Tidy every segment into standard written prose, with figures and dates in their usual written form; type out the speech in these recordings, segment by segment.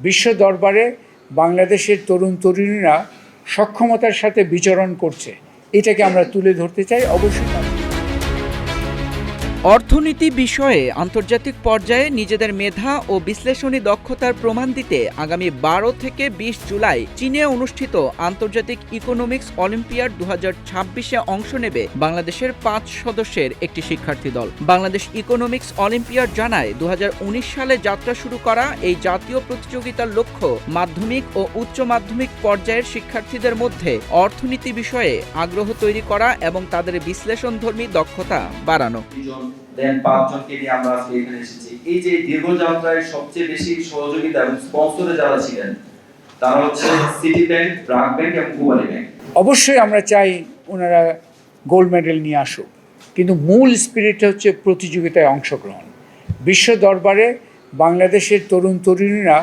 বিশ্ব দরবারে বাংলাদেশের তরুণ তরুণীরা সক্ষমতার সাথে বিচরণ করছে, এটাকে আমরা তুলে ধরতে চাই। অবশ্যই অর্থনীতি বিষয়ে আন্তর্জাতিক পর্যায়ে নিজেদের মেধা ও বিশ্লেষণী দক্ষতার প্রমাণ দিতে আগামী 12 থেকে 20 জুলাই চীনে অনুষ্ঠিত আন্তর্জাতিক ইকোনমিক্স অলিম্পিয়াড 2026-এ অংশ নেবে বাংলাদেশের 5 সদস্যের একটি শিক্ষার্থী দল। বাংলাদেশ ইকোনমিক্স অলিম্পিয়াড জানায় 2019 সালে যাত্রা শুরু করা এই জাতীয় প্রতিযোগিতার লক্ষ্য মাধ্যমিক ও উচ্চ মাধ্যমিক পর্যায়ের শিক্ষার্থীদের মধ্যে অর্থনীতি বিষয়ে আগ্রহ তৈরি করা এবং তাদের বিশ্লেষণধর্মী দক্ষতা বাড়ানো। দেন 5 জনকে নিয়ে আমরা আজকে এখানে এসেছি। এই যে দীর্ঘ যাত্রায় সবচেয়ে বেশি সহযোগিতা এবং স্পন্সরে যারা ছিলেন তারা হচ্ছে সিটি ব্যাংক, ব্র্যাক ব্যাংক এবং কুমারী ব্যাংক। অবশ্যই আমরা চাই ওনারা গোল্ড মেডেল নিয়ে আসুক, কিন্তু মূল স্পিরিট হচ্ছে প্রতিযোগিতায় অংশগ্রহণ। বিশ্ব দরবারে বাংলাদেশের তরুণ তরুণীরা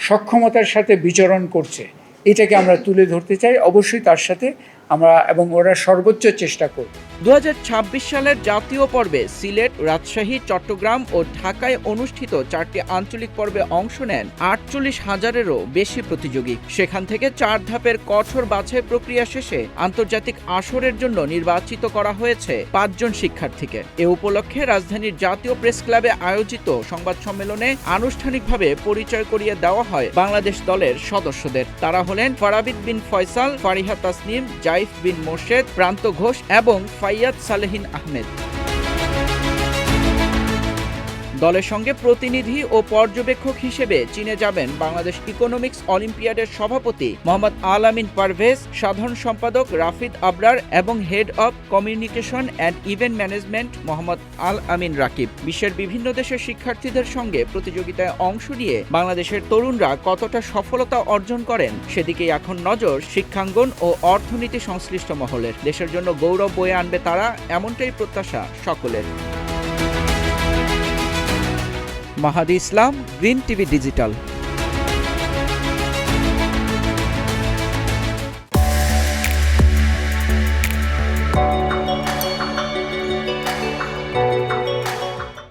সক্ষমতার সাথে বিচরণ করছে, এটাকে আমরা তুলে ধরতে চাই। অবশ্যই তার সাথে আমরা এবং ওরা সর্বোচ্চ চেষ্টা করব। 2026 সালের জাতীয় পর্বে সিলেট, রাজশাহী, চট্টগ্রাম ও ঢাকায় অনুষ্ঠিত 4টি আঞ্চলিক পর্বে অংশ নেন 48,000-এরও বেশি প্রতিযোগী। সেখান থেকে 4 ধাপের কঠোর বাছাই প্রক্রিয়া শেষে আন্তর্জাতিক আসরের জন্য নির্বাচিত করা হয়েছে 5 জন শিক্ষার্থীকে। এ উপলক্ষে রাজধানীর জাতীয় প্রেস ক্লাবে আয়োজিত সংবাদ সম্মেলনে আনুষ্ঠানিকভাবে পরিচয় করিয়ে দেওয়া হয় বাংলাদেশ দলের সদস্যদের। তারা হলেন ফারাবিদ বিন ফয়সাল, ফারিহা তাসনিম, জাইফ বিন মোর্শেদ, প্রান্ত ঘোষ এবং ফাইয়াদ সালেহিন আহমেদ। দলের সঙ্গে প্রতিনিধি ও পর্যবেক্ষক হিসেবে চীনে যাবেন বাংলাদেশ ইকোনমিক্স অলিম্পিয়াডের সভাপতি মোহাম্মদ আল আমিন পারভেজ, সাধারণ সম্পাদক রাফিদ আবরার এবং head of communication and event management Mohammad Al Amin Rakib. বিশ্বের বিভিন্ন দেশের শিক্ষার্থীদের সঙ্গে প্রতিযোগিতায় অংশ নিয়ে বাংলাদেশের তরুণরা কতটা সফলতা অর্জন করেন সেদিকেই এখন নজর শিক্ষাঙ্গন ও অর্থনীতি সংশ্লিষ্ট মহলের। দেশের জন্য গৌরব বয়ে আনবে তারা, এমনটাই প্রত্যাশা সকলের। মাহাদি ইসলাম, গ্রিন টিভি ডিজিটাল।